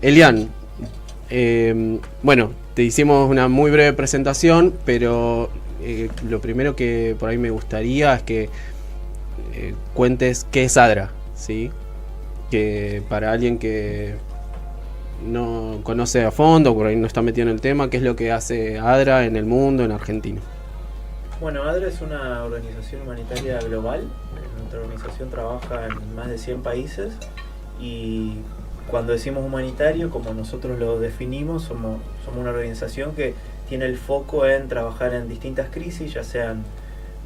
Elian, bueno, te hicimos una muy breve presentación, pero lo primero que por ahí me gustaría es que cuentes qué es ADRA, ¿sí? Que para alguien que no conoce a fondo, por ahí no está metido en el tema, ¿qué es lo que hace ADRA en el mundo, en Argentina? Bueno, ADRA es una organización humanitaria global. Nuestra organización trabaja en más de 100 países y cuando decimos humanitario, como nosotros lo definimos, somos una organización que tiene el foco en trabajar en distintas crisis, ya sean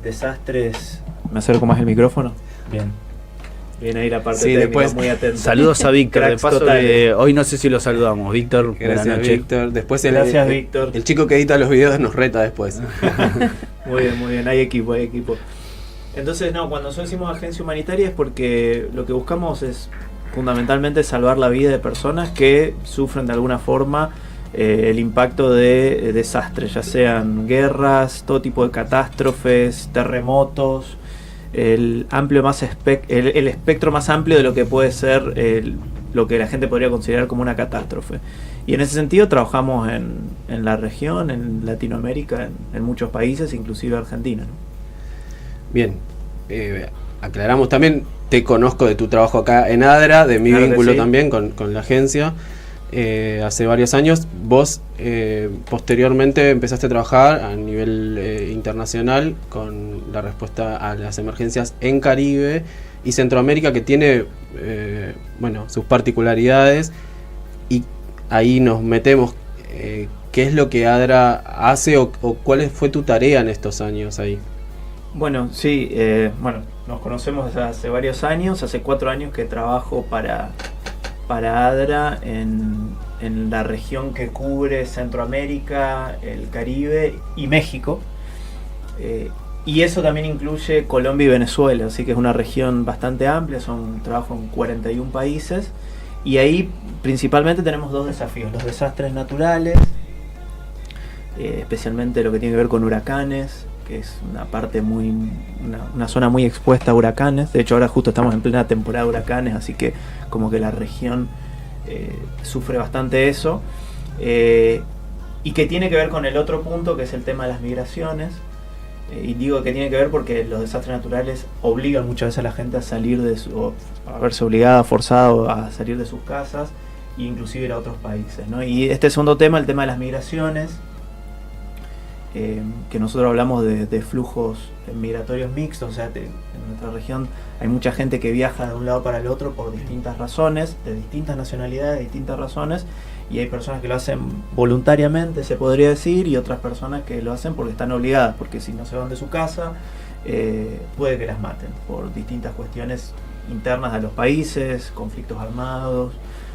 desastres... ¿Me acerco más el micrófono? Bien. Bien ahí la parte sí, técnica, después, muy atenta. saludos a Víctor, de paso hoy no sé si lo saludamos. Víctor, gracias, buenas noches. Víctor. Después gracias, Víctor. El chico que edita los videos nos reta después. Muy bien, hay equipo. Entonces, no, cuando nosotros decimos agencia humanitaria es porque lo que buscamos es fundamentalmente salvar la vida de personas que sufren de alguna forma el impacto de desastres, ya sean guerras, todo tipo de catástrofes, terremotos, el espectro más amplio de lo que puede ser lo que la gente podría considerar como una catástrofe. Y en ese sentido trabajamos en la región, en Latinoamérica, en muchos países, inclusive Argentina, ¿no? Bien, aclaramos también, te conozco de tu trabajo acá en ADRA, de mi claro vínculo sí. también con la agencia, hace varios años. Vos posteriormente empezaste a trabajar a nivel internacional con la respuesta a las emergencias en Caribe y Centroamérica, que tiene sus particularidades, y ahí nos metemos. ¿Qué es lo que ADRA hace o cuál fue tu tarea en estos años ahí? Bueno, sí, nos conocemos desde hace varios años, hace 4 años que trabajo para ADRA en la región que cubre Centroamérica, el Caribe y México. Y eso también incluye Colombia y Venezuela, así que es una región bastante amplia, trabajo en 41 países. Y ahí principalmente tenemos 2 desafíos: los desastres naturales, especialmente lo que tiene que ver con huracanes, que es una parte una zona muy expuesta a huracanes. De hecho, ahora justo estamos en plena temporada de huracanes, así que como que la región sufre bastante eso. Y que tiene que ver con el otro punto, que es el tema de las migraciones. Y digo que tiene que ver porque los desastres naturales obligan muchas veces a la gente a salir a verse obligada, forzado a salir de sus casas e inclusive ir a otros países, ¿no? Y este segundo tema, el tema de las migraciones, que nosotros hablamos de flujos migratorios mixtos, o sea, en nuestra región hay mucha gente que viaja de un lado para el otro por distintas razones, de distintas nacionalidades, de distintas razones, y hay personas que lo hacen voluntariamente, se podría decir, y otras personas que lo hacen porque están obligadas, porque si no se van de su casa, puede que las maten por distintas cuestiones internas de los países, conflictos armados,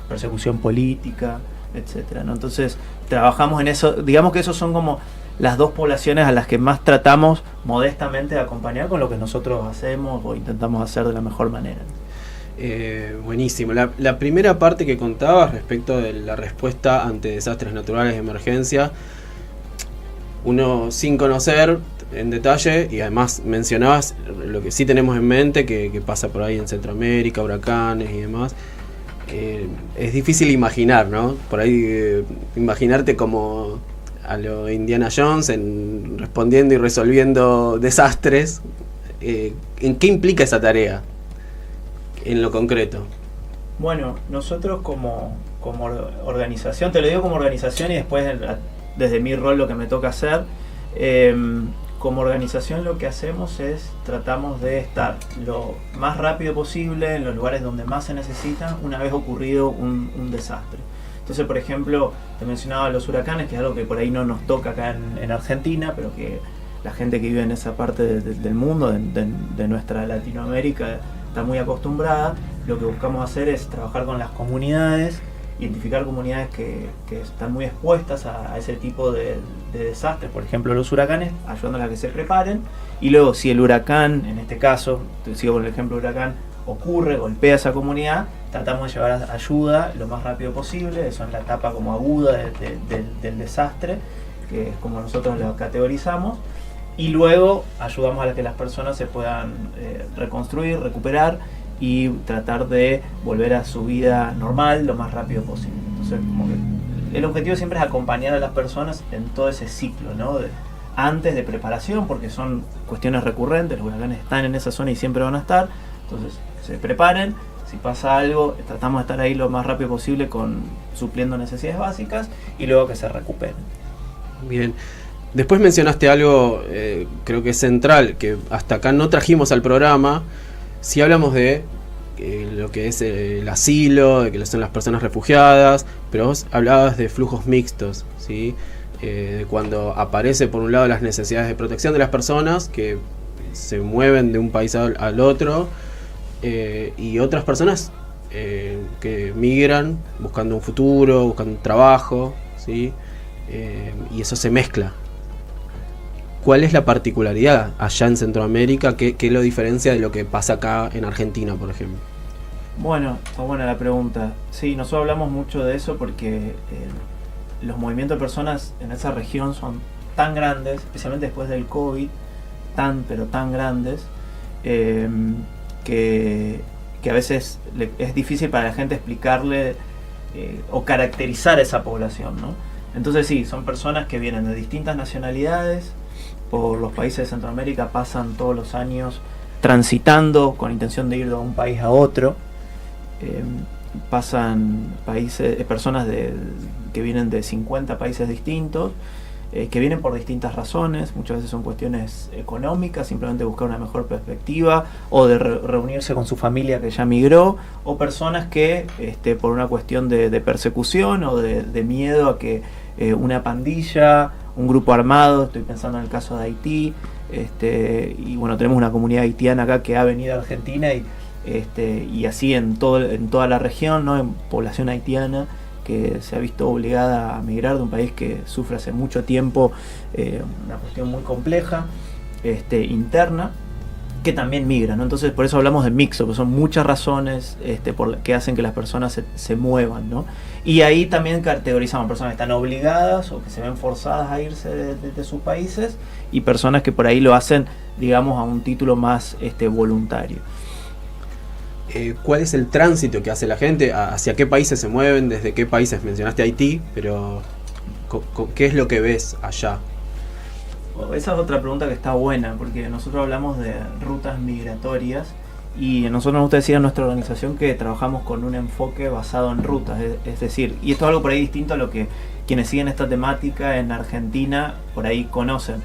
persecución política, etcétera, ¿no? Entonces trabajamos en eso, digamos que esos son como las 2 poblaciones a las que más tratamos modestamente de acompañar con lo que nosotros hacemos o intentamos hacer de la mejor manera. Buenísimo. La primera parte que contabas respecto de la respuesta ante desastres naturales de emergencia, uno sin conocer en detalle, y además mencionabas lo que sí tenemos en mente, que pasa por ahí en Centroamérica, huracanes y demás. Es difícil imaginar, ¿no? Por ahí imaginarte como a lo Indiana Jones respondiendo y resolviendo desastres. ¿En qué implica esa tarea en lo concreto? Bueno, nosotros como organización, te lo digo como organización y después desde mi rol lo que me toca hacer, como organización lo que hacemos es tratamos de estar lo más rápido posible en los lugares donde más se necesitan una vez ocurrido un desastre. Entonces, por ejemplo, te mencionaba los huracanes, que es algo que por ahí no nos toca acá en Argentina, pero que la gente que vive en esa parte del mundo, de nuestra Latinoamérica, está muy acostumbrada. Lo que buscamos hacer es trabajar con las comunidades, identificar comunidades que están muy expuestas a ese tipo de desastres, por ejemplo los huracanes, ayudándolas a que se preparen, y luego si el huracán, en este caso, te sigo con el ejemplo del huracán, ocurre, golpea a esa comunidad, tratamos de llevar ayuda lo más rápido posible. Eso es la etapa como aguda del desastre, que es como nosotros lo categorizamos, y luego ayudamos a que las personas se puedan reconstruir, recuperar, y tratar de volver a su vida normal lo más rápido posible. Entonces, como que el objetivo siempre es acompañar a las personas en todo ese ciclo, ¿no? Antes de preparación, porque son cuestiones recurrentes, los huracanes están en esa zona y siempre van a estar, entonces se preparen, si pasa algo, tratamos de estar ahí lo más rápido posible supliendo necesidades básicas y luego que se recuperen. Bien. Después mencionaste algo, creo que es central, que hasta acá no trajimos al programa. Si hablamos de lo que es el asilo, de que son las personas refugiadas, pero vos hablabas de flujos mixtos, ¿sí? De cuando aparece por un lado las necesidades de protección de las personas que se mueven de un país al otro, y otras personas que migran buscando un futuro, buscando un trabajo, ¿sí? Y eso se mezcla. ¿Cuál es la particularidad allá en Centroamérica? ¿Qué lo diferencia de lo que pasa acá en Argentina, por ejemplo? Bueno, está buena la pregunta. Sí, nosotros hablamos mucho de eso porque los movimientos de personas en esa región son tan grandes, especialmente después del COVID, pero tan grandes, que a veces es difícil para la gente explicarle o caracterizar a esa población, ¿no? Entonces sí, son personas que vienen de distintas nacionalidades, por los países de Centroamérica, pasan todos los años transitando con intención de ir de un país a otro. Pasan personas que vienen de 50 países distintos, que vienen por distintas razones, muchas veces son cuestiones económicas, simplemente buscar una mejor perspectiva, o de reunirse con su familia que ya migró, o personas que por una cuestión de persecución o de miedo a que una pandilla, un grupo armado, estoy pensando en el caso de Haití, y bueno, tenemos una comunidad haitiana acá que ha venido a Argentina y así en toda la región, ¿no? En población haitiana que se ha visto obligada a migrar de un país que sufre hace mucho tiempo una cuestión muy compleja interna, que también migra, ¿no? Entonces por eso hablamos de mixto, porque son muchas razones que hacen que las personas se muevan, ¿no? Y ahí también categorizamos personas que están obligadas o que se ven forzadas a irse de sus países, y personas que por ahí lo hacen, digamos, a un título más voluntario. ¿Cuál es el tránsito que hace la gente? ¿Hacia qué países se mueven? ¿Desde qué países? Mencionaste Haití, pero ¿qué es lo que ves allá? Esa es otra pregunta que está buena, porque nosotros hablamos de rutas migratorias y nosotros nos gusta decir a nuestra organización que trabajamos con un enfoque basado en rutas, es decir, y esto es algo por ahí distinto a lo que quienes siguen esta temática en Argentina por ahí conocen,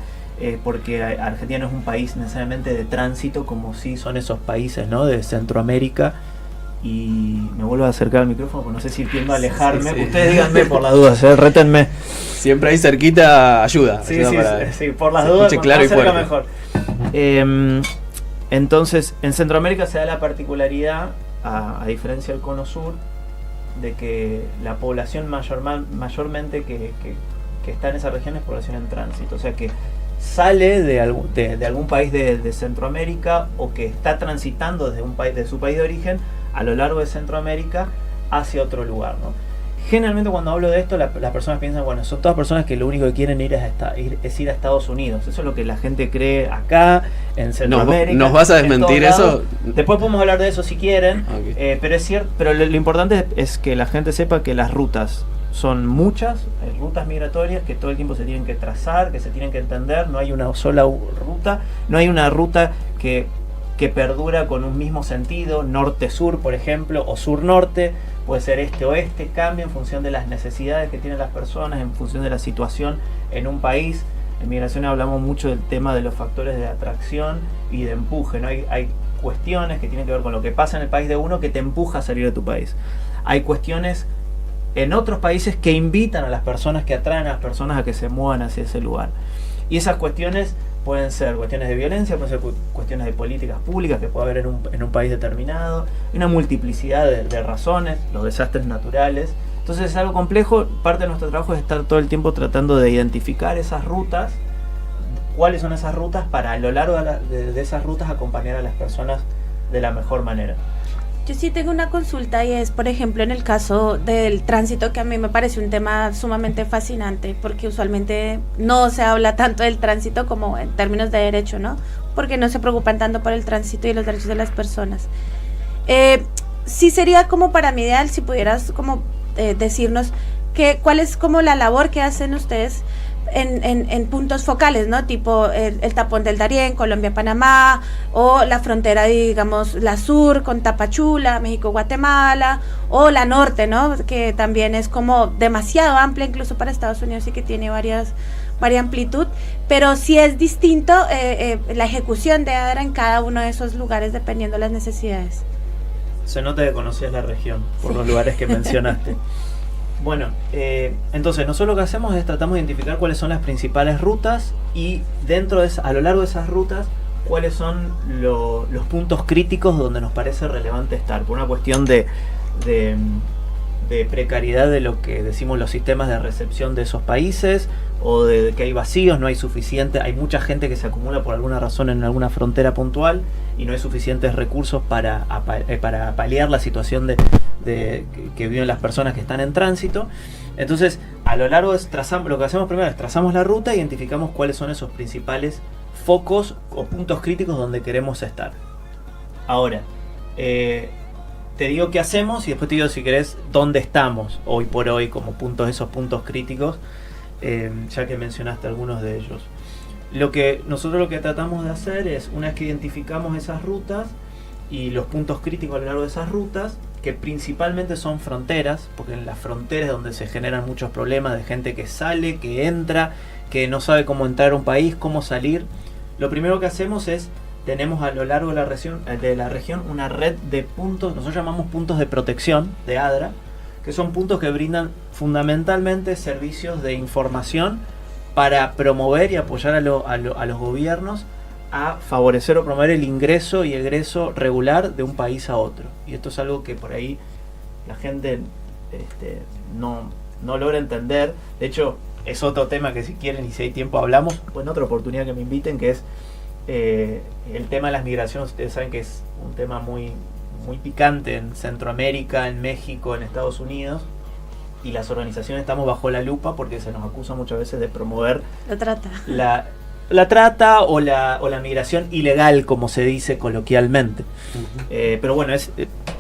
porque Argentina no es un país necesariamente de tránsito como sí son esos países, ¿no? De Centroamérica. Y me vuelvo a acercar al micrófono porque no sé si tiendo a alejarme. Sí. Ustedes díganme por las dudas, rétenme. Siempre ahí cerquita ayuda. Sí, por las dudas, claro, y fuerte. Mejor. Entonces, en Centroamérica se da la particularidad, a diferencia del Cono Sur, de que la población mayormente que está en esa región es población en tránsito. O sea que sale de algún país de Centroamérica, o que está transitando de su país de origen a lo largo de Centroamérica hacia otro lugar, ¿no? Generalmente cuando hablo de esto, las personas piensan, bueno, son todas personas que lo único que quieren ir es ir a Estados Unidos. Eso es lo que la gente cree acá, en Centroamérica. ¿Nos vas a desmentir eso? Después podemos hablar de eso si quieren, okay. Pero es cierto, pero lo importante es que la gente sepa que las rutas son muchas, hay rutas migratorias que todo el tiempo se tienen que trazar, que se tienen que entender, no hay una sola ruta, no hay una ruta que perdura con un mismo sentido, norte-sur por ejemplo, o sur-norte, puede ser este-oeste, cambia en función de las necesidades que tienen las personas, en función de la situación en un país. En migración hablamos mucho del tema de los factores de atracción y de empuje, ¿no? Hay cuestiones que tienen que ver con lo que pasa en el país de uno que te empuja a salir de tu país. Hay cuestiones en otros países que invitan a las personas, que atraen a las personas a que se muevan hacia ese lugar. Y esas cuestiones pueden ser cuestiones de violencia, pueden ser cuestiones de políticas públicas que puede haber en un país determinado, una multiplicidad de razones, los desastres naturales. Entonces es algo complejo. Parte de nuestro trabajo es estar todo el tiempo tratando de identificar esas rutas, cuáles son esas rutas, para a lo largo de esas rutas acompañar a las personas de la mejor manera. Yo sí tengo una consulta, y es, por ejemplo, en el caso del tránsito, que a mí me parece un tema sumamente fascinante, porque usualmente no se habla tanto del tránsito como en términos de derecho, ¿no? Porque no se preocupan tanto por el tránsito y los derechos de las personas. Sí sería como para mí ideal si pudieras como decirnos cuál es como la labor que hacen ustedes en puntos focales, ¿no? Tipo el tapón del Darién, Colombia-Panamá, o la frontera, digamos, la sur con Tapachula, México-Guatemala, o la norte, ¿no? Que también es como demasiado amplia incluso para Estados Unidos y que tiene varia amplitud, pero sí es distinto la ejecución de ADRA en cada uno de esos lugares dependiendo de las necesidades. Se nota que conocías la región por los lugares que mencionaste. Bueno, entonces nosotros lo que hacemos es tratamos de identificar cuáles son las principales rutas y a lo largo de esas rutas cuáles son los puntos críticos donde nos parece relevante estar, por una cuestión de precariedad de lo que decimos los sistemas de recepción de esos países, o de que hay vacíos, no hay suficiente, hay mucha gente que se acumula por alguna razón en alguna frontera puntual y no hay suficientes recursos para paliar la situación que viven las personas que están en tránsito. Entonces, a lo largo lo que hacemos primero es trazamos la ruta e identificamos cuáles son esos principales focos o puntos críticos donde queremos estar. Ahora, te digo qué hacemos y después te digo, si querés, dónde estamos hoy por hoy como esos puntos críticos, ya que mencionaste algunos de ellos. Nosotros lo que tratamos de hacer es, una vez que identificamos esas rutas y los puntos críticos a lo largo de esas rutas, que principalmente son fronteras, porque en las fronteras es donde se generan muchos problemas de gente que sale, que entra, que no sabe cómo entrar a un país, cómo salir. Lo primero que hacemos es, tenemos a lo largo de la región una red de puntos, nosotros llamamos puntos de protección de ADRA, que son puntos que brindan fundamentalmente servicios de información para promover y apoyar a los gobiernos a favorecer o promover el ingreso y egreso regular de un país a otro. Y esto es algo que por ahí la gente no logra entender. De hecho, es otro tema que si quieren y si hay tiempo hablamos, o en otra oportunidad que me inviten, que es el tema de las migraciones. Ustedes saben que es un tema muy picante en Centroamérica, en México, en Estados Unidos, y las organizaciones estamos bajo la lupa porque se nos acusa muchas veces de promover la trata o la migración ilegal, como se dice coloquialmente. Pero bueno, ese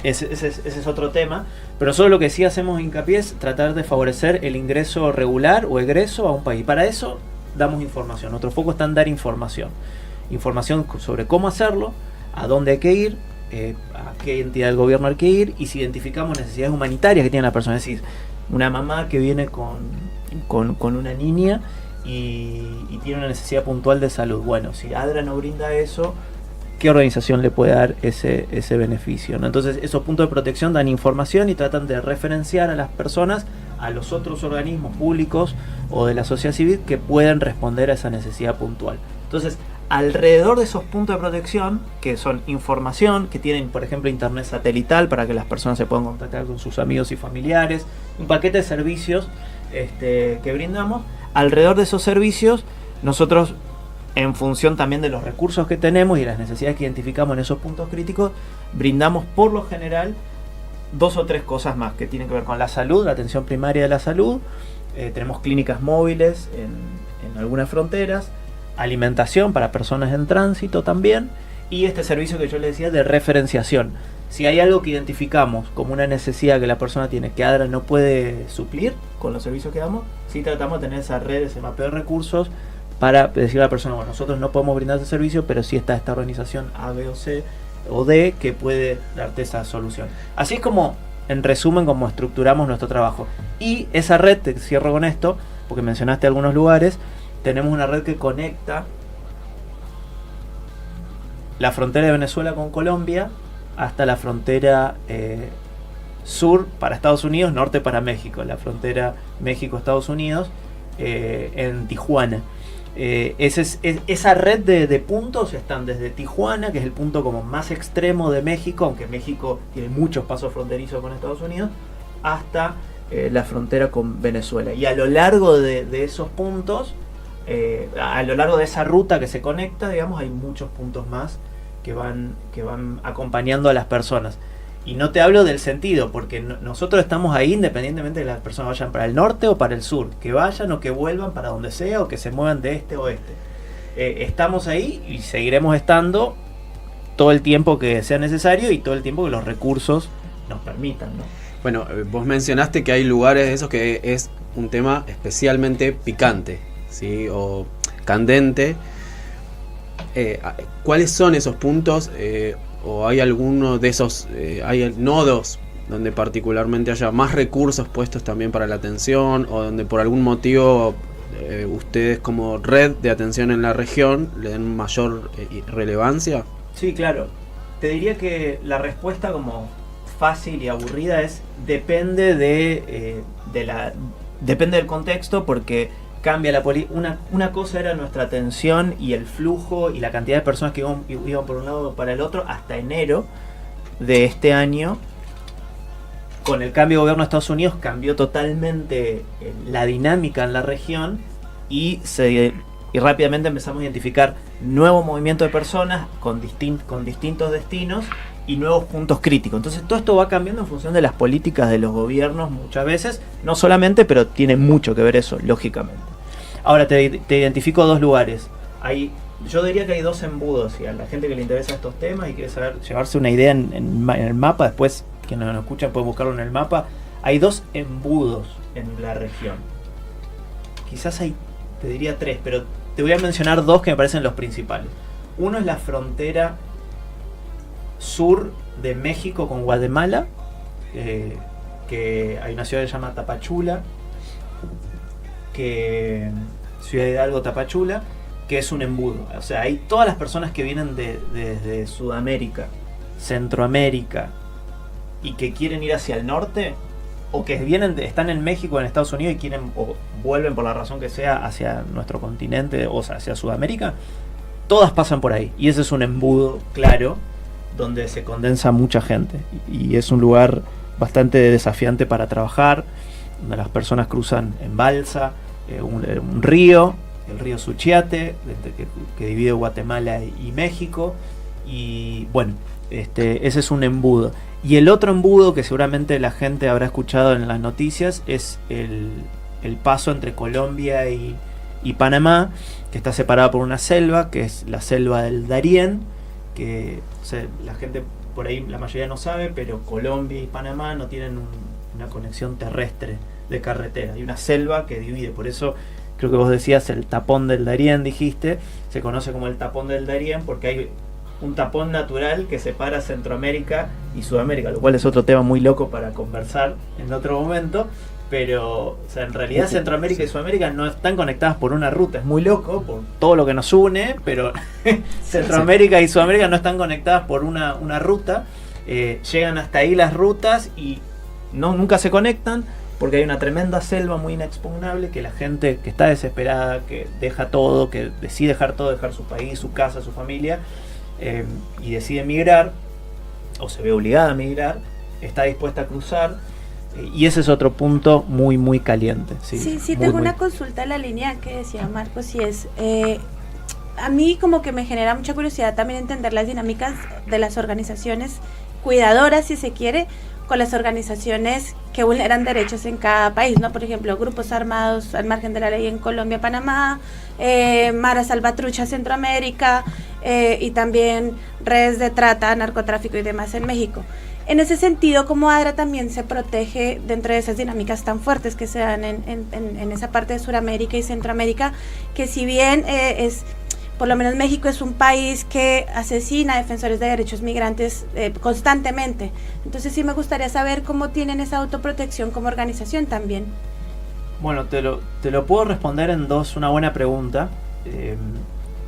es otro tema. Pero nosotros lo que sí hacemos hincapié es tratar de favorecer el ingreso regular o egreso a un país. Para eso damos información. Nuestro foco está en dar información sobre cómo hacerlo, a dónde hay que ir, a qué entidad del gobierno hay que ir, y si identificamos necesidades humanitarias que tiene la persona. Es decir, una mamá que viene con una niña y tiene una necesidad puntual de salud. Bueno, si ADRA no brinda eso, ¿qué organización le puede dar ese beneficio, ¿no? Entonces, esos puntos de protección dan información y tratan de referenciar a las personas a los otros organismos públicos o de la sociedad civil que pueden responder a esa necesidad puntual. Entonces, alrededor de esos puntos de protección, que son información, que tienen, por ejemplo, internet satelital para que las personas se puedan contactar con sus amigos y familiares, un paquete de servicios que brindamos. Alrededor de esos servicios, nosotros, en función también de los recursos que tenemos y las necesidades que identificamos en esos puntos críticos, brindamos por lo general 2 o 3 cosas más que tienen que ver con la salud, la atención primaria de la salud. Tenemos clínicas móviles en algunas fronteras, alimentación para personas en tránsito también, y este servicio que yo les decía de referenciación. Si hay algo que identificamos como una necesidad que la persona tiene que ADRA no puede suplir con los servicios que damos, sí tratamos de tener esa red, ese mapeo de recursos para decirle a la persona, bueno, nosotros no podemos brindar ese servicio, pero sí está esta organización A, B o C o D que puede darte esa solución. Así es como, en resumen, como estructuramos nuestro trabajo. Y esa red, te cierro con esto, porque mencionaste algunos lugares, tenemos una red que conecta la frontera de Venezuela con Colombia hasta la frontera sur para Estados Unidos, norte para México, la frontera México-Estados Unidos, en Tijuana. Esa red de puntos están desde Tijuana, que es el punto como más extremo de México, aunque México tiene muchos pasos fronterizos con Estados Unidos, hasta la frontera con Venezuela. Y a lo largo de esos puntos, a lo largo de esa ruta que se conecta, digamos, hay muchos puntos más que van acompañando a las personas. Y no te hablo del sentido, porque nosotros estamos ahí independientemente de que las personas vayan para el norte o para el sur, que vayan o que vuelvan para donde sea, o que se muevan de este o oeste. Estamos ahí y seguiremos estando todo el tiempo que sea necesario y todo el tiempo que los recursos nos permitan, ¿no? Bueno, vos mencionaste que hay lugares de esos que es un tema especialmente picante, ¿sí? O candente. ¿Cuáles son esos puntos? ¿O hay alguno de esos, hay nodos donde particularmente haya más recursos puestos también para la atención, o donde por algún motivo ustedes como red de atención en la región le den mayor relevancia? Sí, claro. Te diría que la respuesta como fácil y aburrida es depende depende del contexto, porque cambia la política. Una cosa era nuestra atención y el flujo y la cantidad de personas que iban por un lado o para el otro hasta enero de este año. Con el cambio de gobierno de Estados Unidos cambió totalmente la dinámica en la región y rápidamente empezamos a identificar nuevo movimiento de personas con distintos destinos y nuevos puntos críticos. Entonces todo esto va cambiando en función de las políticas de los gobiernos muchas veces, no solamente, pero tiene mucho que ver eso, lógicamente. Ahora te identifico dos lugares. Yo diría que hay dos embudos, y a la gente que le interesa estos temas y quiere saber, llevarse una idea en el mapa, después que nos escuchan pueden buscarlo en el mapa. Hay dos embudos en la región. Quizás te diría tres, pero te voy a mencionar dos que me parecen los principales. Uno es la frontera sur de México con Guatemala, que hay una ciudad que se llama Tapachula, Ciudad Hidalgo, Tapachula, que es un embudo. O sea, hay todas las personas que vienen desde Sudamérica, Centroamérica, y que quieren ir hacia el norte, o que están en México, en Estados Unidos, y quieren o vuelven por la razón que sea hacia nuestro continente, o sea, hacia Sudamérica, todas pasan por ahí. Y ese es un embudo claro donde se condensa mucha gente. Y es un lugar bastante desafiante para trabajar, donde las personas cruzan en balsa un río, el río Suchiate, que divide Guatemala y México. Y bueno, ese es un embudo. Y el otro embudo que seguramente la gente habrá escuchado en las noticias es el paso entre Colombia y Panamá, que está separado por una selva, que es la selva del Darién, que la gente por ahí, la mayoría no sabe, pero Colombia y Panamá no tienen una conexión terrestre de carretera. Hay una selva que divide, por eso creo que vos decías el tapón del Darién, dijiste, se conoce como el tapón del Darién porque hay un tapón natural que separa Centroamérica y Sudamérica, lo cual es otro tema muy loco para conversar en otro momento. Pero, o sea, en realidad Centroamérica y Sudamérica no están conectadas por una ruta. Es muy loco por todo lo que nos une, pero Centroamérica y Sudamérica no están conectadas por una ruta. Llegan hasta ahí las rutas y nunca se conectan porque hay una tremenda selva muy inexpugnable que la gente que está desesperada, que deja todo, que decide dejar todo, dejar su país, su casa, su familia, y decide emigrar, o se ve obligada a emigrar, está dispuesta a cruzar. Y ese es otro punto muy muy caliente. Sí, tengo una consulta en la línea que decía Marcos, y es a mí como que me genera mucha curiosidad también entender las dinámicas de las organizaciones cuidadoras, si se quiere, con las organizaciones que vulneran derechos en cada país, ¿no? Por ejemplo, grupos armados al margen de la ley en Colombia, Panamá, Mara Salvatrucha, Centroamérica, y también redes de trata, narcotráfico y demás en México. En ese sentido, ¿cómo ADRA también se protege dentro de esas dinámicas tan fuertes que se dan en esa parte de Sudamérica y Centroamérica? Que si bien por lo menos México es un país que asesina a defensores de derechos migrantes constantemente. Entonces sí me gustaría saber cómo tienen esa autoprotección como organización también. Bueno, te lo puedo responder en dos, una buena pregunta.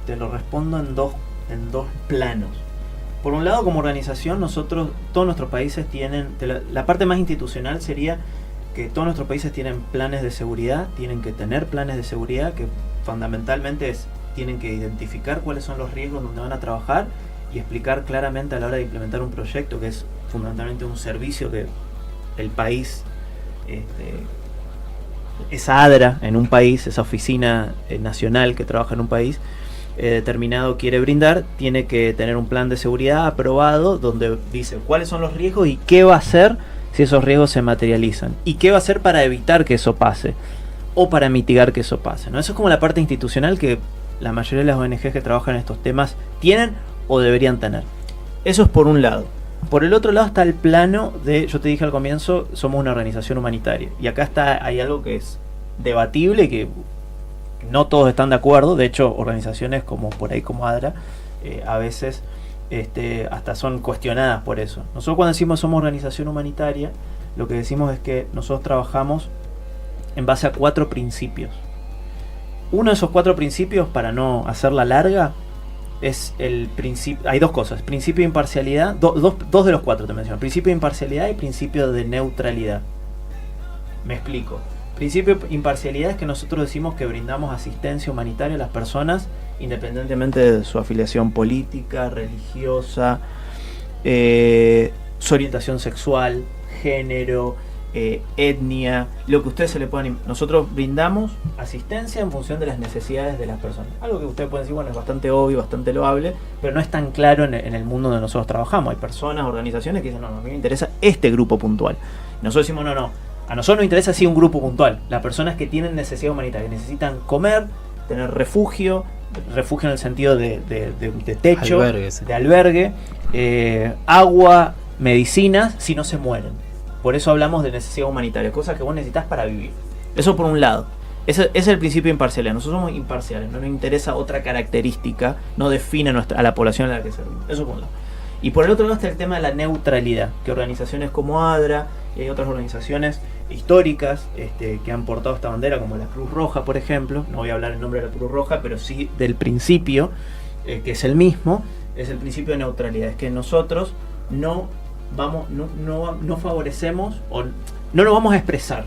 Te lo respondo en dos planos. Por un lado, como organización, todos nuestros países tienen, la parte más institucional sería que todos nuestros países tienen planes de seguridad, tienen que tener planes de seguridad que fundamentalmente tienen que identificar cuáles son los riesgos donde van a trabajar y explicar claramente a la hora de implementar un proyecto, que es fundamentalmente un servicio que el país, esa ADRA en un país, esa oficina nacional que trabaja en un país determinado quiere brindar, tiene que tener un plan de seguridad aprobado donde dice cuáles son los riesgos y qué va a hacer si esos riesgos se materializan y qué va a hacer para evitar que eso pase o para mitigar que eso pase, ¿no? Eso es como la parte institucional que la mayoría de las ONGs que trabajan en estos temas tienen o deberían tener. Eso es por un lado. Por el otro lado está el plano de, yo te dije al comienzo, somos una organización humanitaria. Y acá hay algo que es debatible y que no todos están de acuerdo. De hecho, organizaciones como por ahí como ADRA, a veces hasta son cuestionadas por eso. Nosotros cuando decimos somos organización humanitaria, lo que decimos es que nosotros trabajamos en base a 4 principios. Uno de esos 4 principios, para no hacerla larga, es el principio. Hay 2 cosas: principio de imparcialidad, dos de los 4 te menciono: principio de imparcialidad y principio de neutralidad. Me explico. Principio de imparcialidad es que nosotros decimos que brindamos asistencia humanitaria a las personas independientemente de su afiliación política, religiosa, su orientación sexual, género, etnia, lo que ustedes se le puedan. Nosotros brindamos asistencia en función de las necesidades de las personas. Algo que ustedes pueden decir, bueno, es bastante obvio, bastante loable, pero no es tan claro en el mundo donde nosotros trabajamos. Hay personas, organizaciones que dicen, no, a mí me interesa este grupo puntual. Y nosotros decimos, no, a nosotros nos interesa sí un grupo puntual. Las personas que tienen necesidad humanitaria, que necesitan comer, tener refugio en el sentido de techo, albergue, sí, de albergue, agua, medicinas, si no se mueren. Por eso hablamos de necesidad humanitaria, cosas que vos necesitas para vivir. Eso por un lado. Ese es el principio de imparcialidad. Nosotros somos imparciales, no nos interesa otra característica, no define a la población a la que servimos. Eso por un lado. Y por el otro lado está el tema de la neutralidad, que organizaciones como ADRA y hay otras organizaciones históricas que han portado esta bandera, como la Cruz Roja, por ejemplo. No voy a hablar en nombre de la Cruz Roja, pero sí del principio, que es el mismo, es el principio de neutralidad. Es que nosotros no favorecemos o no nos vamos a expresar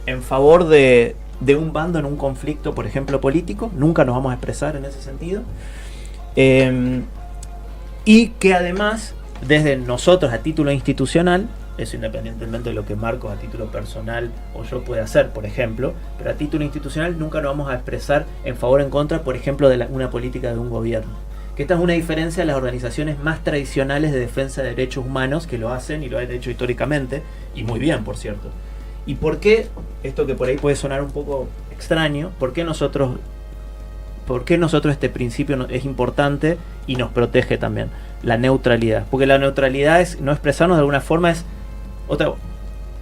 en favor de un bando en un conflicto, por ejemplo, político. Nunca nos vamos a expresar en ese sentido. Y que además, desde nosotros a título institucional, eso independientemente de lo que Marcos a título personal o yo pueda hacer, por ejemplo, pero a título institucional nunca nos vamos a expresar en favor o en contra, por ejemplo, de una política de un gobierno. Que esta es una diferencia de las organizaciones más tradicionales de defensa de derechos humanos, que lo hacen y lo han hecho históricamente, y muy bien, por cierto. ¿Y por qué, esto que por ahí puede sonar un poco extraño, por qué nosotros este principio es importante y nos protege también? La neutralidad. Porque la neutralidad es no expresarnos de alguna forma, es otra.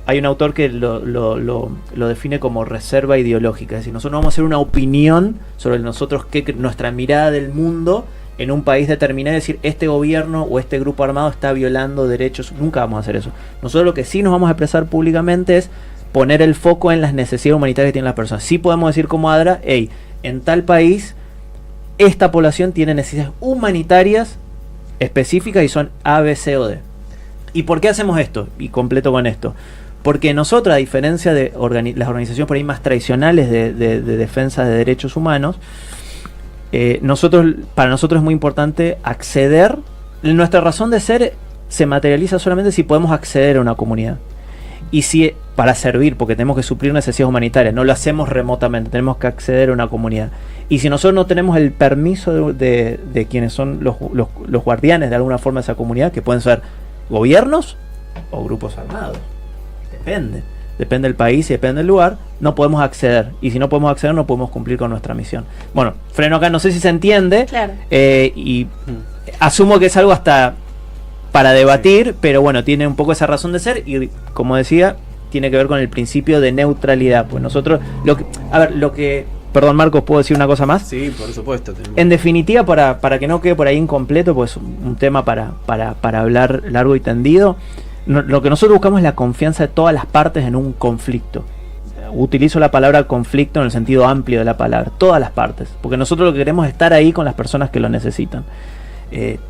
Hay un autor que lo define como reserva ideológica, es decir, nosotros no vamos a hacer una opinión sobre nosotros, nuestra mirada del mundo en un país determinado, es decir, este gobierno o este grupo armado está violando derechos. Nunca vamos a hacer eso. Nosotros lo que sí nos vamos a expresar públicamente es poner el foco en las necesidades humanitarias que tienen las personas. Sí podemos decir como ADRA, hey, en tal país esta población tiene necesidades humanitarias específicas y son A, B, C o D. ¿Y por qué hacemos esto? Y completo con esto. Porque nosotros, a diferencia de las organizaciones por ahí más tradicionales de defensa de derechos humanos, para nosotros es muy importante acceder. Nuestra razón de ser se materializa solamente si podemos acceder a una comunidad. Y si para servir, porque tenemos que suplir necesidades humanitarias, no lo hacemos remotamente, tenemos que acceder a una comunidad. Y si nosotros no tenemos el permiso de quienes son los guardianes de alguna forma de esa comunidad, que pueden ser gobiernos o grupos armados, depende del país y depende del lugar, no podemos acceder. Y si no podemos acceder, no podemos cumplir con nuestra misión. Bueno, freno acá, no sé si se entiende. Claro. Y asumo que es algo hasta para debatir, pero bueno, tiene un poco esa razón de ser y, como decía, tiene que ver con el principio de neutralidad. Pues nosotros, perdón, Marcos, ¿puedo decir una cosa más? Sí, por supuesto. En definitiva, para que no quede por ahí incompleto, pues un tema para hablar largo y tendido. Lo que nosotros buscamos es la confianza de todas las partes en un conflicto. Utilizo la palabra conflicto en el sentido amplio de la palabra, todas las partes, porque nosotros lo que queremos es estar ahí con las personas que lo necesitan.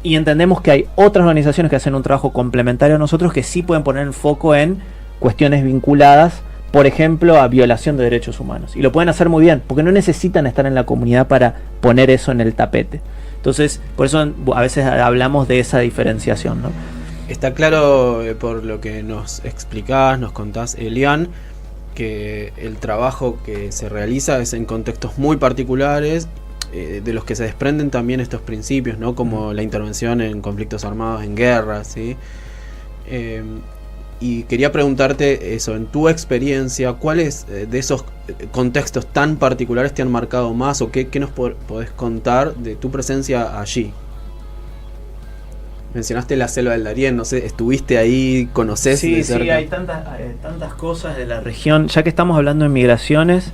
Y entendemos que hay otras organizaciones que hacen un trabajo complementario a nosotros que sí pueden poner el foco en cuestiones vinculadas, por ejemplo, a violación de derechos humanos. Y lo pueden hacer muy bien, porque no necesitan estar en la comunidad para poner eso en el tapete. Entonces, por eso a veces hablamos de esa diferenciación, ¿no? Está claro, por lo que nos explicás, nos contás, Elian, que el trabajo que se realiza es en contextos muy particulares, de los que se desprenden también estos principios, ¿no? Como la intervención en conflictos armados, en guerras, ¿sí? Y quería preguntarte eso, en tu experiencia, ¿cuáles de esos contextos tan particulares te han marcado más o qué nos podés contar de tu presencia allí? mencionaste la selva del Darién, no sé, ¿estuviste ahí? ¿Conocés de cerca? Sí, hay tantas cosas de la región. Ya que estamos hablando de migraciones,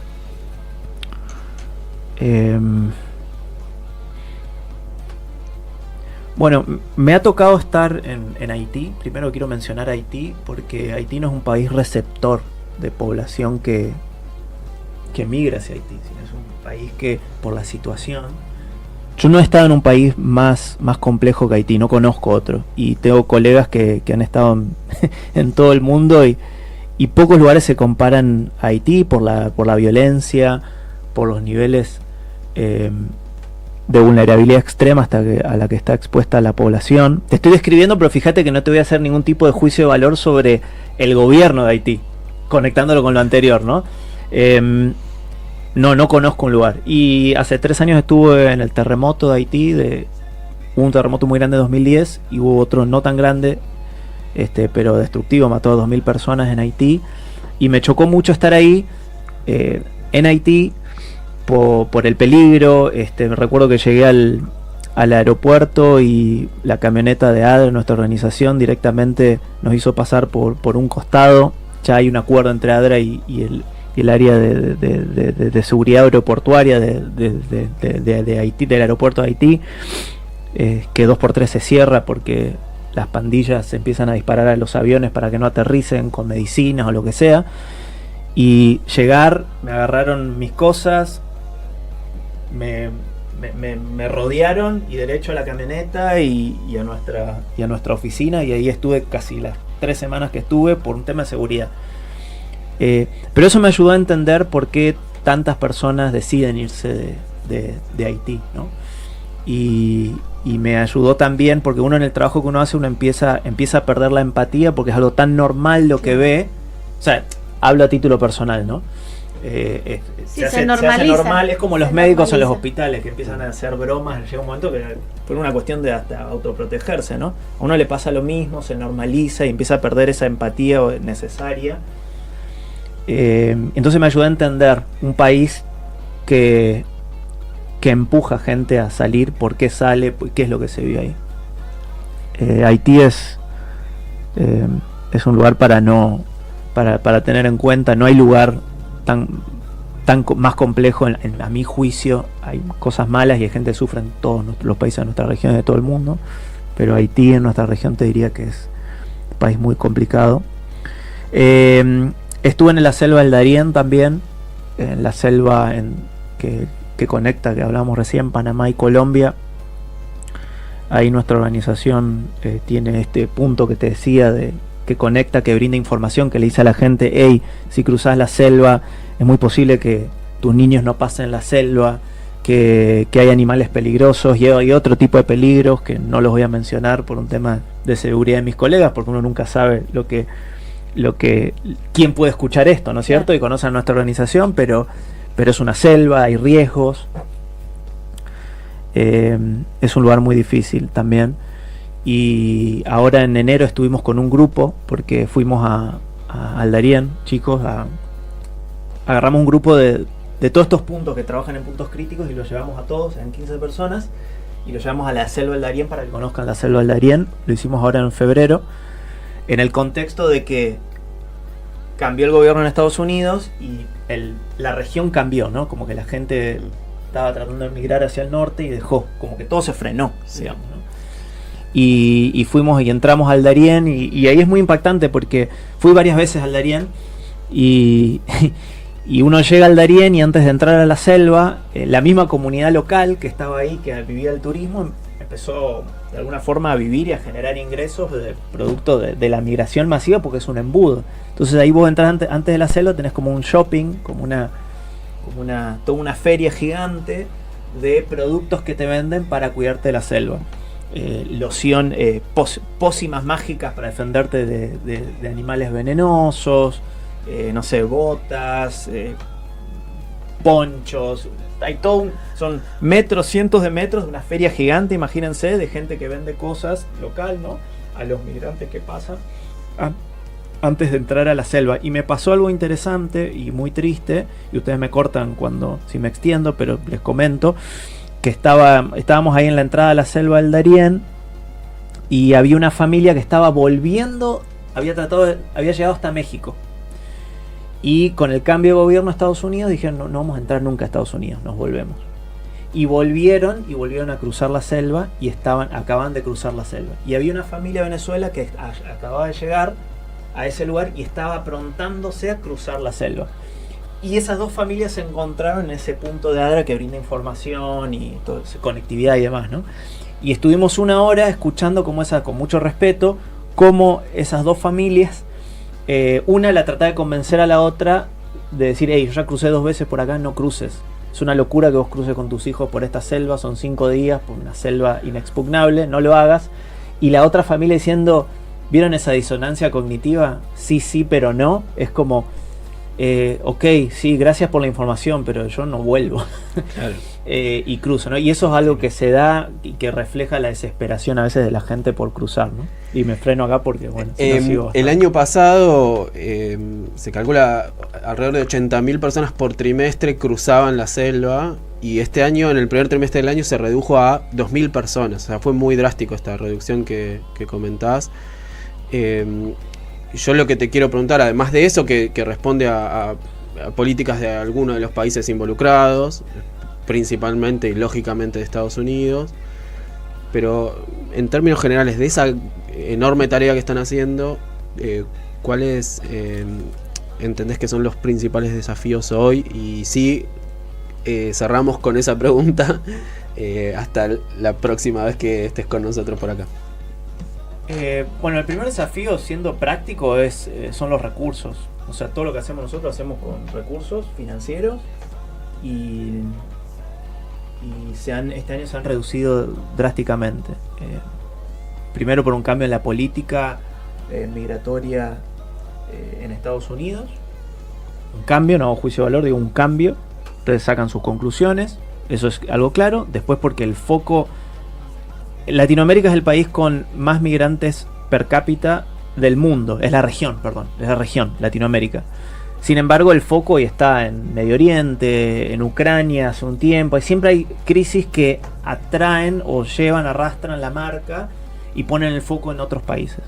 bueno, me ha tocado estar en Haití. Primero quiero mencionar Haití, porque Haití no es un país receptor de población que migra hacia Haití, sino es un país que, por la situación... Yo no he estado en un país más complejo que Haití, no conozco otro. Y tengo colegas que han estado en todo el mundo y pocos lugares se comparan a Haití por la violencia, por los niveles de vulnerabilidad extrema a la que está expuesta la población. Te estoy describiendo, pero fíjate que no te voy a hacer ningún tipo de juicio de valor sobre el gobierno de Haití, conectándolo con lo anterior, ¿no? No conozco un lugar. Y hace 3 años estuve en el terremoto de Haití. Hubo un terremoto muy grande en 2010 y hubo otro no tan grande, pero destructivo, mató a 2.000 personas en Haití. Y me chocó mucho estar ahí, en Haití, por el peligro. Recuerdo que llegué al aeropuerto y la camioneta de ADRA, nuestra organización, directamente nos hizo pasar por un costado. Ya hay un acuerdo entre ADRA y el área de seguridad aeroportuaria de Haití, del aeropuerto de Haití, que 2x3 se cierra porque las pandillas empiezan a disparar a los aviones para que no aterricen con medicinas o lo que sea. Y llegar, me agarraron mis cosas, me rodearon y derecho a la camioneta y a nuestra oficina, y ahí estuve casi las 3 semanas que estuve por un tema de seguridad. Pero eso me ayudó a entender por qué tantas personas deciden irse de Haití, ¿no? Y me ayudó también porque uno, en el trabajo que uno hace, uno empieza a perder la empatía, porque es algo tan normal lo que ve. O sea, hablo a título personal, ¿no? Se hace normal. Es como los médicos en los hospitales, que empiezan a hacer bromas. Llega un momento que, por una cuestión de hasta autoprotegerse, ¿no? A uno le pasa lo mismo, se normaliza y empieza a perder esa empatía necesaria. Entonces me ayudó a entender un país que empuja gente a salir, por qué sale, qué es lo que se vive ahí. Haití es un lugar para tener en cuenta. No hay lugar tan más complejo, a mi juicio. Hay cosas malas y hay gente que sufre en todos los países de nuestra región y de todo el mundo, pero Haití, en nuestra región, te diría que es un país muy complicado. Estuve en la selva del Darién también, en la selva que conecta, que hablábamos recién, Panamá y Colombia. Ahí nuestra organización tiene este punto que te decía, que conecta, que brinda información, que le dice a la gente: hey, si cruzás la selva, es muy posible que tus niños no pasen la selva, que hay animales peligrosos y hay otro tipo de peligros que no los voy a mencionar por un tema de seguridad de mis colegas, porque uno nunca sabe quién puede escuchar esto, ¿no es cierto? Y conoce a nuestra organización, pero es una selva, hay riesgos, es un lugar muy difícil también. Y ahora en enero estuvimos con un grupo, porque fuimos al Darién, chicos, agarramos un grupo de todos estos puntos que trabajan en puntos críticos y los llevamos a todos, en 15 personas, y los llevamos a la selva del Darién para que conozcan la selva del Darién. Lo hicimos ahora en febrero, en el contexto de que cambió el gobierno en Estados Unidos y la región cambió, ¿no? Como que la gente estaba tratando de emigrar hacia el norte y dejó, como que todo se frenó, digamos, ¿no? Y fuimos y entramos al Darién y ahí es muy impactante porque fui varias veces al Darién y uno llega al Darién y antes de entrar a la selva, la misma comunidad local que estaba ahí, que vivía el turismo, empezó de alguna forma a vivir y a generar ingresos producto de la migración masiva, porque es un embudo. Entonces ahí vos entras antes de la selva, tenés como un shopping, toda una feria gigante de productos que te venden para cuidarte de la selva. Loción, pócimas mágicas para defenderte de animales venenosos, no sé, botas, ponchos. Hay todo son metros, cientos de metros de una feria gigante, imagínense, de gente que vende cosas local, ¿no? A los migrantes que pasan antes de entrar a la selva. Y me pasó algo interesante y muy triste, y ustedes me cortan si me extiendo, pero les comento que estábamos ahí en la entrada a la selva del Darién y había una familia que estaba volviendo, había llegado hasta México. Y con el cambio de gobierno de Estados Unidos dijeron, no vamos a entrar nunca a Estados Unidos, nos volvemos. Y volvieron a cruzar la selva y acaban de cruzar la selva. Y había una familia de Venezuela que acababa de llegar a ese lugar y estaba aprontándose a cruzar la selva. Y esas dos familias se encontraron en ese punto de ADRA que brinda información y conectividad y demás, ¿no? Y estuvimos una hora escuchando con mucho respeto, cómo esas dos familias, una la trataba de convencer a la otra de decir, hey, yo ya crucé 2 veces por acá, no cruces. Es una locura que vos cruces con tus hijos por esta selva, son 5 días, por una selva inexpugnable, no lo hagas. Y la otra familia diciendo, ¿vieron esa disonancia cognitiva? Sí, pero no. Es como, ok, sí, gracias por la información, pero yo no vuelvo. Claro. Y cruzo, ¿no? Y eso es algo que se da y que refleja la desesperación a veces de la gente por cruzar, ¿no? Y me freno acá porque, bueno, el año pasado se calcula alrededor de 80.000 personas por trimestre cruzaban la selva, y este año, en el primer trimestre del año, se redujo a 2.000 personas. O sea, fue muy drástico esta reducción que comentás. Yo lo que te quiero preguntar, además de eso, que responde a políticas de algunos de los países involucrados, principalmente y lógicamente de Estados Unidos, pero en términos generales de esa enorme tarea que están haciendo, ¿cuáles entendés que son los principales desafíos hoy? Y sí, cerramos con esa pregunta hasta la próxima vez que estés con nosotros por acá. Bueno, el primer desafío, siendo práctico, son los recursos. O sea, todo lo que hacemos nosotros hacemos con recursos financieros y este año se han reducido drásticamente. Primero por un cambio en la política migratoria en Estados Unidos. Un cambio, no hago juicio de valor, digo un cambio. Ustedes sacan sus conclusiones, eso es algo claro. Después porque el foco... Latinoamérica es el país con más migrantes per cápita del mundo. Es la región, Latinoamérica. Sin embargo, el foco hoy está en Medio Oriente, en Ucrania hace un tiempo. Y siempre hay crisis que atraen o arrastran la marca y ponen el foco en otros países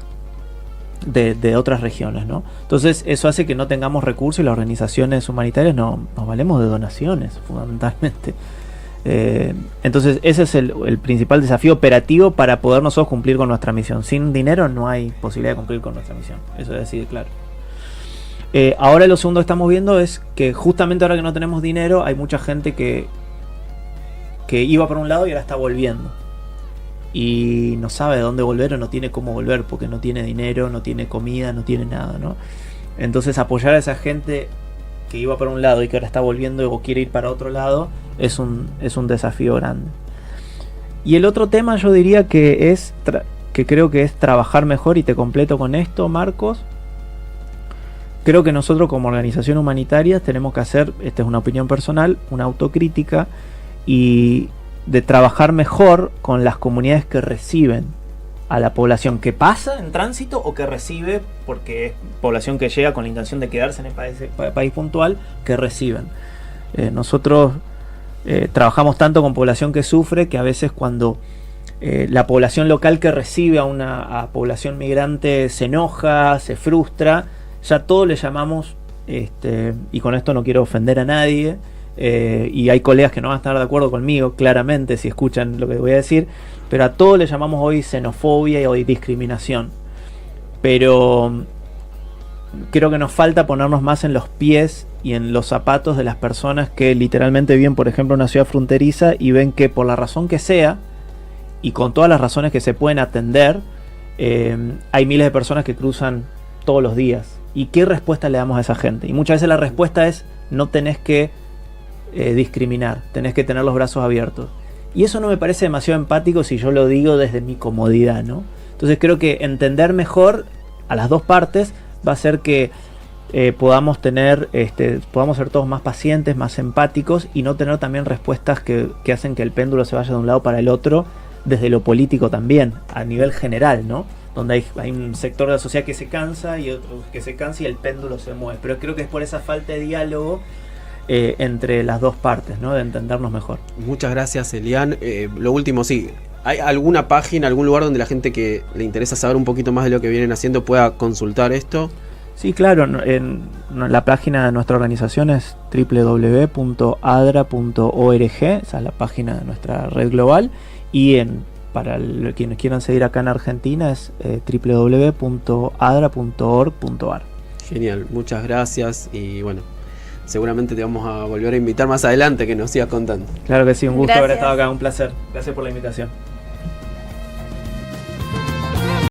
de otras regiones, ¿no? Entonces eso hace que no tengamos recursos y las organizaciones humanitarias nos valemos de donaciones, fundamentalmente. Entonces ese es el principal desafío operativo para poder nosotros cumplir con nuestra misión. Sin dinero no hay posibilidad de cumplir con nuestra misión. Eso es así de claro. Ahora lo segundo que estamos viendo es que justamente ahora que no tenemos dinero, hay mucha gente que iba por un lado y ahora está volviendo. Y no sabe de dónde volver o no tiene cómo volver porque no tiene dinero, no tiene comida, no tiene nada, ¿no? Entonces apoyar a esa gente que iba por un lado y que ahora está volviendo o quiere ir para otro lado es un desafío grande. Y el otro tema yo diría que creo que es trabajar mejor, y te completo con esto, Marcos. Creo que nosotros como organización humanitaria tenemos que hacer, esta es una opinión personal, una autocrítica y de trabajar mejor con las comunidades que reciben a la población que pasa en tránsito o que recibe, porque es población que llega con la intención de quedarse en el país puntual, que reciben. Nosotros trabajamos tanto con población que sufre que a veces cuando la población local que recibe a población migrante se enoja, se frustra, ya todo le llamamos, y con esto no quiero ofender a nadie, y hay colegas que no van a estar de acuerdo conmigo, claramente, si escuchan lo que voy a decir, pero a todo le llamamos hoy xenofobia y hoy discriminación. Pero creo que nos falta ponernos más en los pies y en los zapatos de las personas que literalmente viven, por ejemplo, en una ciudad fronteriza y ven que por la razón que sea, y con todas las razones que se pueden atender, hay miles de personas que cruzan todos los días. ¿Y qué respuesta le damos a esa gente? Y muchas veces la respuesta es: no tenés que discriminar, tenés que tener los brazos abiertos. Y eso no me parece demasiado empático si yo lo digo desde mi comodidad, ¿no? Entonces creo que entender mejor a las dos partes va a hacer que podamos ser todos más pacientes, más empáticos, y no tener también respuestas que hacen que el péndulo se vaya de un lado para el otro, desde lo político también, a nivel general, ¿no? Donde hay un sector de la sociedad que se cansa y otro que se cansa y el péndulo se mueve. Pero creo que es por esa falta de diálogo entre las dos partes, ¿no? De entendernos mejor. Muchas gracias, Elian. Lo último, sí, ¿Hay alguna página, algún lugar donde la gente que le interesa saber un poquito más de lo que vienen haciendo pueda consultar esto? Sí, claro, en la página de nuestra organización es www.adra.org, esa es la página de nuestra red global, y para quienes quieran seguir acá en Argentina es www.adra.org.ar. Genial, muchas gracias y bueno, seguramente te vamos a volver a invitar más adelante que nos sigas contando. Claro que sí, un gusto Gracias. haber estado acá, un placer. Gracias por la invitación.